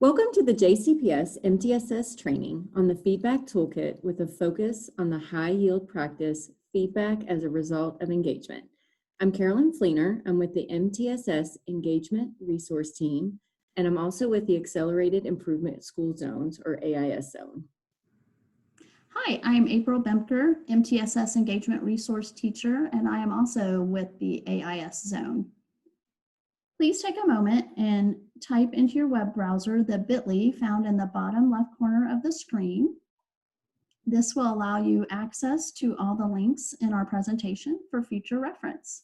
Welcome to the JCPS MTSS training on the Feedback Toolkit with a focus on the high-yield practice feedback as a result of engagement. I'm Carolyn Fleener. I'm with the MTSS Engagement Resource Team, and I'm also with the Accelerated Improvement School Zones, or AIS Zone. Hi, I'm April Bemker, MTSS Engagement Resource Teacher, and I am also with the AIS Zone. Please take a moment and type into your web browser the bit.ly found in the bottom left corner of the screen. This will allow you access to all the links in our presentation for future reference.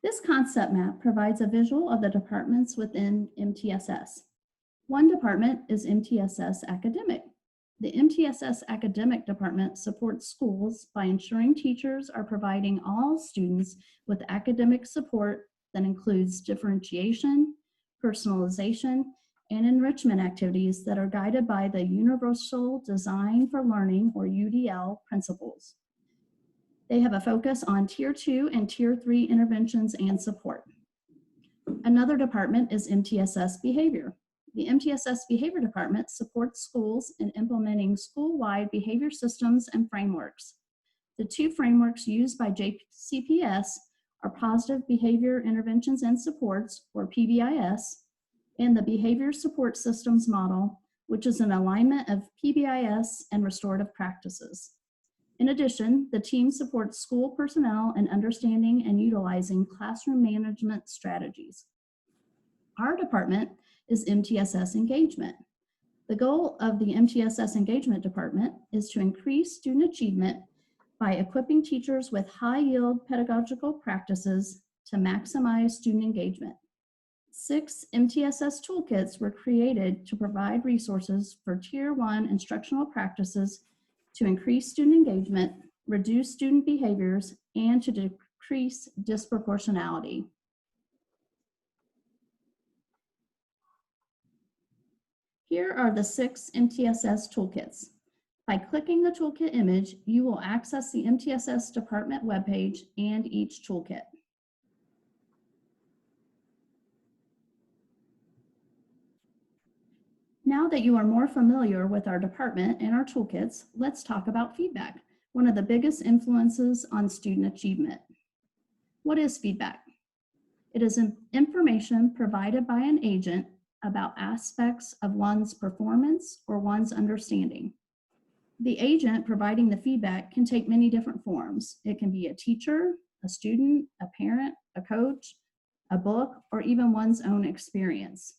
This concept map provides a visual of the departments within MTSS. One department is MTSS Academic. The MTSS Academic Department supports schools by ensuring teachers are providing all students with academic support that includes differentiation, personalization, and enrichment activities that are guided by the Universal Design for Learning, or UDL, principles. They have a focus on Tier 2 and Tier 3 interventions and support. Another department is MTSS Behavior. The MTSS Behavior Department supports schools in implementing school-wide behavior systems and frameworks. The two frameworks used by JCPS are Positive Behavior Interventions and Supports, or PBIS, and the Behavior Support Systems Model, which is an alignment of PBIS and restorative practices. In addition, the team supports school personnel in understanding and utilizing classroom management strategies. Our department is MTSS Engagement. The goal of the MTSS Engagement Department is to increase student achievement by equipping teachers with high-yield pedagogical practices to maximize student engagement. 6 MTSS toolkits were created to provide resources for Tier 1 instructional practices to increase student engagement, reduce student behaviors, and to decrease disproportionality. Here are the 6 MTSS toolkits. By clicking the toolkit image, you will access the MTSS department webpage and each toolkit. Now that you are more familiar with our department and our toolkits, let's talk about feedback, one of the biggest influences on student achievement. What is feedback? It is information provided by an agent about aspects of one's performance or one's understanding. The agent providing the feedback can take many different forms. It can be a teacher, a student, a parent, a coach, a book, or even one's own experience.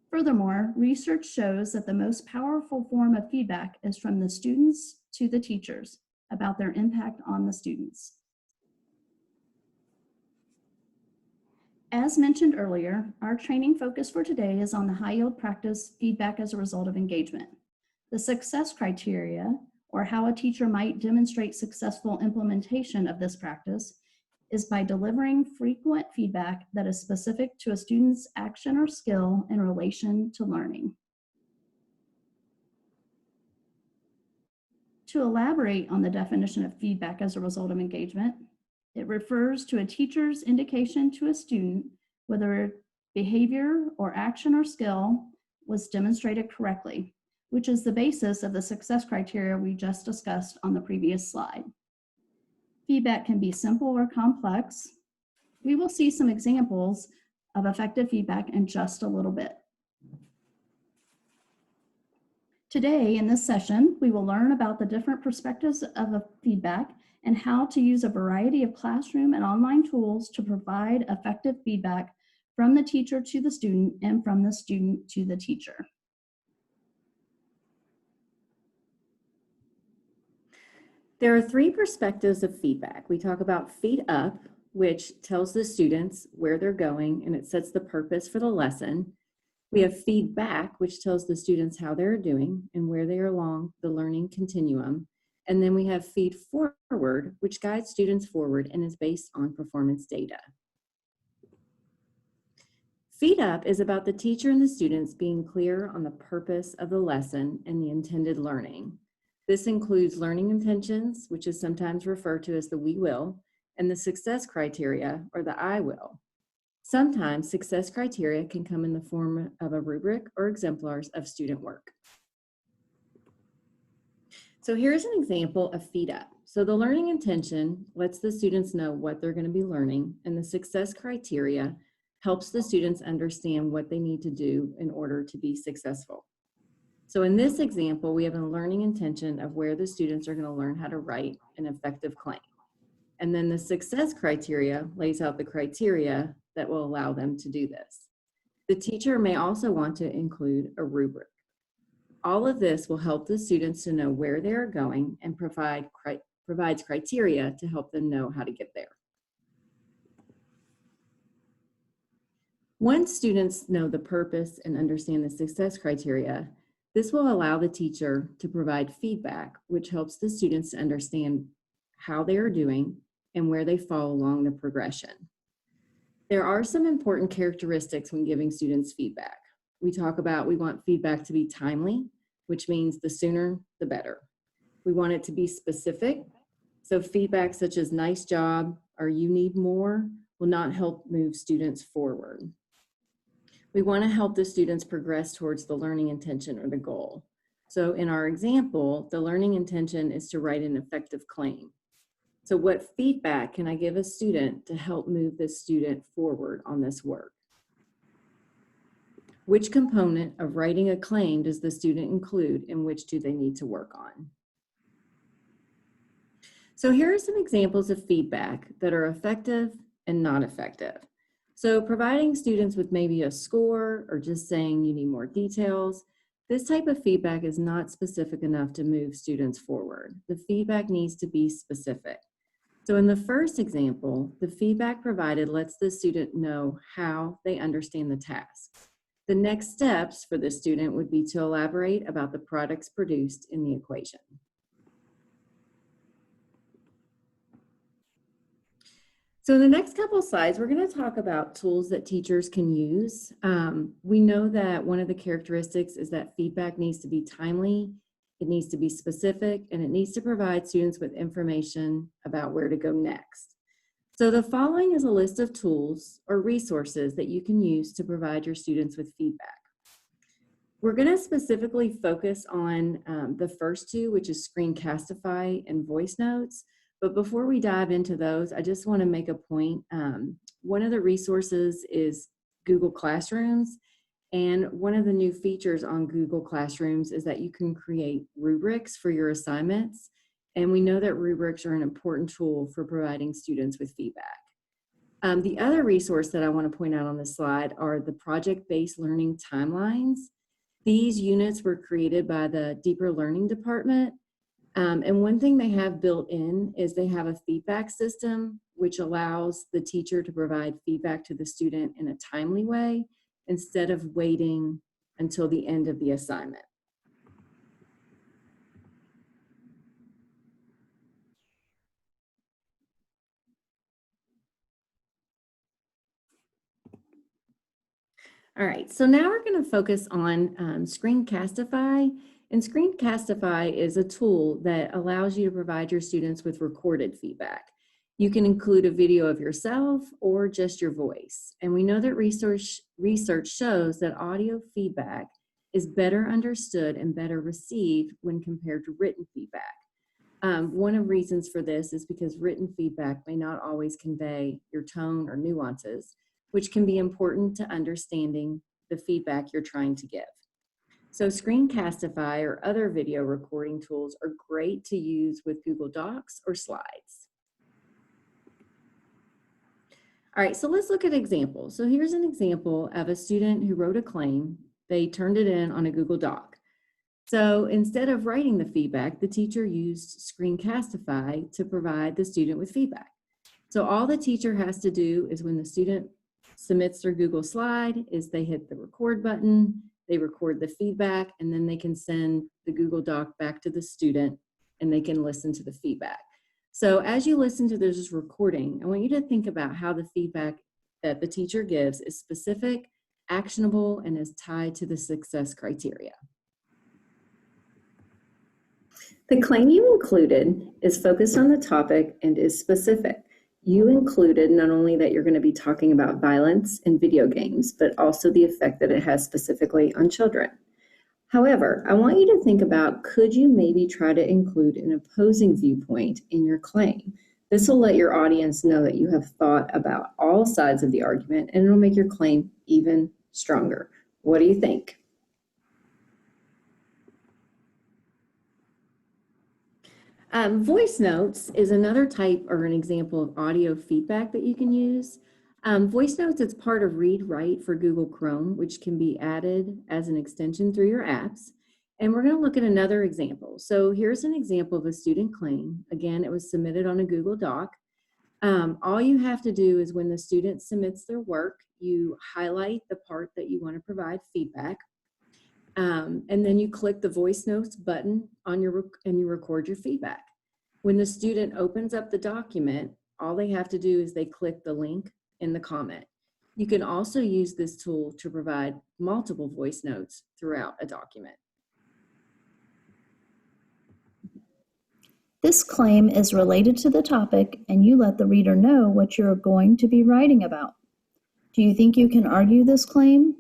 Furthermore, research shows that the most powerful form of feedback is from the students to the teachers about their impact on the students. As mentioned earlier, our training focus for today is on the high-yield practice feedback as a result of engagement. The success criteria, or how a teacher might demonstrate successful implementation of this practice, is by delivering frequent feedback that is specific to a student's action or skill in relation to learning. To elaborate on the definition of feedback as a result of engagement, it refers to a teacher's indication to a student whether behavior or action or skill was demonstrated correctly, which is the basis of the success criteria we just discussed on the previous slide. Feedback can be simple or complex. We will see some examples of effective feedback in just a little bit. Today, in this session, we will learn about the different perspectives of feedback and how to use a variety of classroom and online tools to provide effective feedback from the teacher to the student and from the student to the teacher. There are 3 perspectives of feedback. We talk about feed up, which tells the students where they're going and it sets the purpose for the lesson. We have feedback, which tells the students how they're doing and where they are along the learning continuum. And then we have feed forward, which guides students forward and is based on performance data. Feed Up is about the teacher and the students being clear on the purpose of the lesson and the intended learning. This includes learning intentions, which is sometimes referred to as the we will, and the success criteria, or the I will. Sometimes success criteria can come in the form of a rubric or exemplars of student work. So here's an example of Feed Up. So the learning intention lets the students know what they're going to be learning, and the success criteria helps the students understand what they need to do in order to be successful. So in this example, we have a learning intention of where the students are going to learn how to write an effective claim. And then the success criteria lays out the criteria that will allow them to do this. The teacher may also want to include a rubric. All of this will help the students to know where they are going and provides criteria to help them know how to get there. Once students know the purpose and understand the success criteria, this will allow the teacher to provide feedback, which helps the students to understand how they are doing and where they fall along the progression. There are some important characteristics when giving students feedback. We want feedback to be timely, which means the sooner, the better. We want it to be specific. So feedback such as nice job or you need more will not help move students forward. We want to help the students progress towards the learning intention or the goal. So in our example, the learning intention is to write an effective claim. So what feedback can I give a student to help move this student forward on this work? Which component of writing a claim does the student include, and which do they need to work on? So here are some examples of feedback that are effective and not effective. So providing students with maybe a score or just saying you need more details, this type of feedback is not specific enough to move students forward. The feedback needs to be specific. So in the first example, the feedback provided lets the student know how they understand the task. The next steps for the student would be to elaborate about the products produced in the equation. So in the next couple of slides, we're going to talk about tools that teachers can use. We know that one of the characteristics is that feedback needs to be timely, it needs to be specific, and it needs to provide students with information about where to go next. So the following is a list of tools or resources that you can use to provide your students with feedback. We're going to specifically focus on the first two, which is Screencastify and Voice Notes. But before we dive into those, I just want to make a point. One of the resources is Google Classrooms. And one of the new features on Google Classrooms is that you can create rubrics for your assignments. And we know that rubrics are an important tool for providing students with feedback. The other resource that I want to point out on this slide are the project-based learning timelines. These units were created by the Deeper Learning Department. And one thing they have built in is they have a feedback system which allows the teacher to provide feedback to the student in a timely way instead of waiting until the end of the assignment. All right, so now we're going to focus on Screencastify. And Screencastify is a tool that allows you to provide your students with recorded feedback. You can include a video of yourself or just your voice. And we know that research shows that audio feedback is better understood and better received when compared to written feedback. One of the reasons for this is because written feedback may not always convey your tone or nuances, which can be important to understanding the feedback you're trying to give. So Screencastify or other video recording tools are great to use with Google Docs or slides. All right, so let's look at examples. So here's an example of a student who wrote a claim. They turned it in on a Google Doc. So instead of writing the feedback, the teacher used Screencastify to provide the student with feedback. So all the teacher has to do is when the student submits their Google slide is they hit the record button, they record the feedback, and then they can send the Google Doc back to the student and they can listen to the feedback. So as you listen to this recording, I want you to think about how the feedback that the teacher gives is specific, actionable, and is tied to the success criteria. The claim you included is focused on the topic and is specific. You included not only that you're going to be talking about violence in video games, but also the effect that it has specifically on children. However, I want you to think about, could you maybe try to include an opposing viewpoint in your claim? This will let your audience know that you have thought about all sides of the argument, and it'll make your claim even stronger. What do you think? Voice notes is another type or an example of audio feedback that you can use. Voice notes, it's part of Read Write for Google Chrome, which can be added as an extension through your apps. And we're going to look at another example. So here's an example of a student claim. Again, it was submitted on a Google Doc. All you have to do is when the student submits their work, you highlight the part that you want to provide feedback. And then you click the voice notes button on and you record your feedback. When the student opens up the document, all they have to do is they click the link in the comment. You can also use this tool to provide multiple voice notes throughout a document. This claim is related to the topic, and you let the reader know what you're going to be writing about. Do you think you can argue this claim?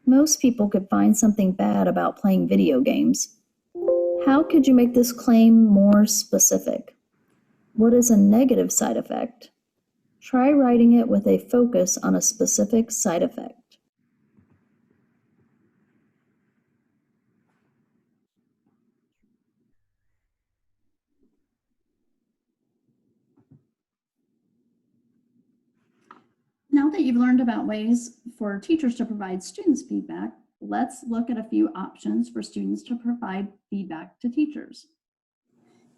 Most people could find something bad about playing video games. How could you make this claim more specific? What is a negative side effect? Try writing it with a focus on a specific side effect. Now that you've learned about ways for teachers to provide students feedback, let's look at a few options for students to provide feedback to teachers.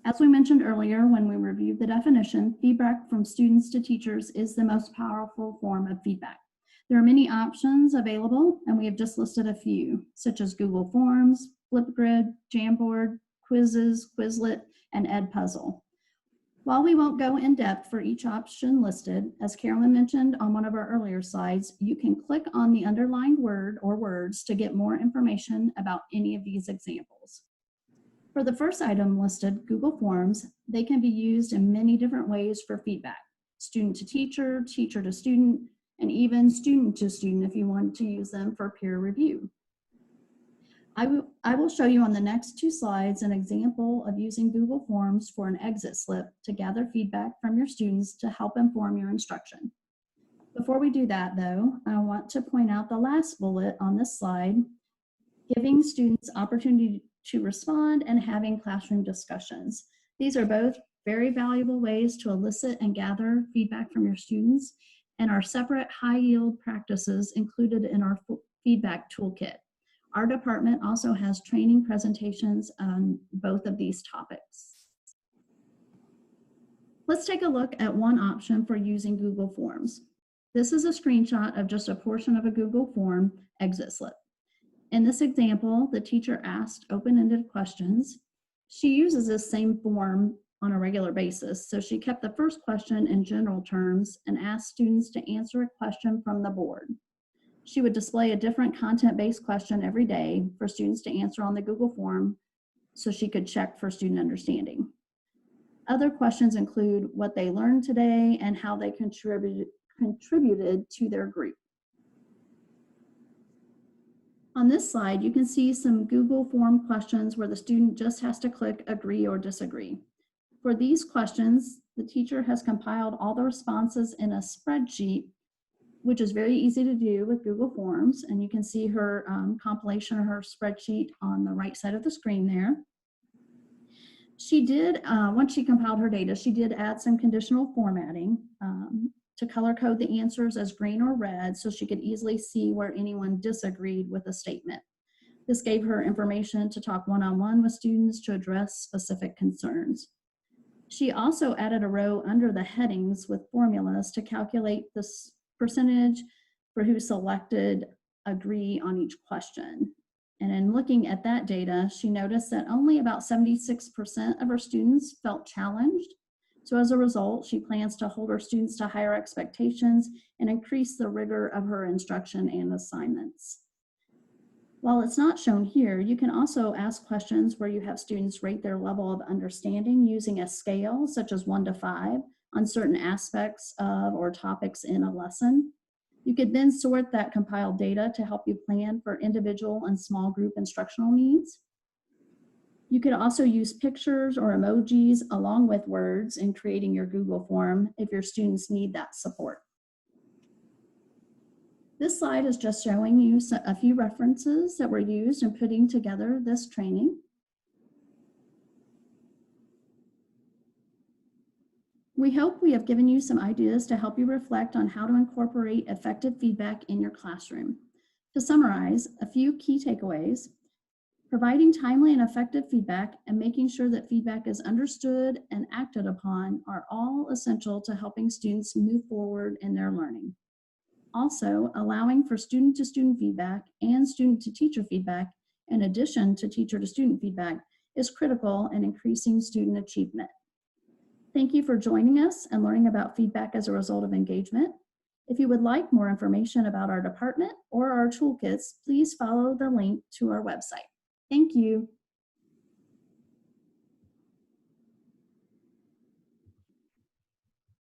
As we mentioned earlier when we reviewed the definition, feedback from students to teachers is the most powerful form of feedback. There are many options available, and we have just listed a few, such as Google Forms, Flipgrid, Jamboard, Quizzes, Quizlet, and Edpuzzle. While we won't go in depth for each option listed, as Carolyn mentioned on one of our earlier slides, you can click on the underlined word or words to get more information about any of these examples. For the first item listed, Google Forms, they can be used in many different ways for feedback. Student to teacher, teacher to student, and even student to student if you want to use them for peer review. I will show you on the next two slides an example of using Google Forms for an exit slip to gather feedback from your students to help inform your instruction. Before we do that though, I want to point out the last bullet on this slide, giving students opportunity to respond and having classroom discussions. These are both very valuable ways to elicit and gather feedback from your students and are separate high-yield practices included in our feedback toolkit. Our department also has training presentations on both of these topics. Let's take a look at one option for using Google Forms. This is a screenshot of just a portion of a Google Form exit slip. In this example, the teacher asked open-ended questions. She uses this same form on a regular basis, so she kept the first question in general terms and asked students to answer a question from the board. She would display a different content-based question every day for students to answer on the Google form so she could check for student understanding. Other questions include what they learned today and how they contributed to their group. On this slide, you can see some Google form questions where the student just has to click agree or disagree. For these questions, the teacher has compiled all the responses in a spreadsheet, which is very easy to do with Google Forms. And you can see her compilation of her spreadsheet on the right side of the screen there. She did, once she compiled her data, she did add some conditional formatting to color code the answers as green or red so she could easily see where anyone disagreed with a statement. This gave her information to talk one-on-one with students to address specific concerns. She also added a row under the headings with formulas to calculate this percentage for who selected agree on each question. And in looking at that data, she noticed that only about 76% of her students felt challenged. So as a result, she plans to hold her students to higher expectations and increase the rigor of her instruction and assignments. While it's not shown here, you can also ask questions where you have students rate their level of understanding using a scale such as 1 to 5 on certain aspects of or topics in a lesson. You could then sort that compiled data to help you plan for individual and small group instructional needs. You could also use pictures or emojis along with words in creating your Google form if your students need that support. This slide is just showing you a few references that were used in putting together this training. We hope we have given you some ideas to help you reflect on how to incorporate effective feedback in your classroom. To summarize, a few key takeaways: providing timely and effective feedback and making sure that feedback is understood and acted upon are all essential to helping students move forward in their learning. Also, allowing for student-to-student feedback and student-to-teacher feedback, in addition to teacher-to-student feedback, is critical in increasing student achievement. Thank you for joining us and learning about feedback as a result of engagement. If you would like more information about our department or our toolkits, please follow the link to our website. Thank you.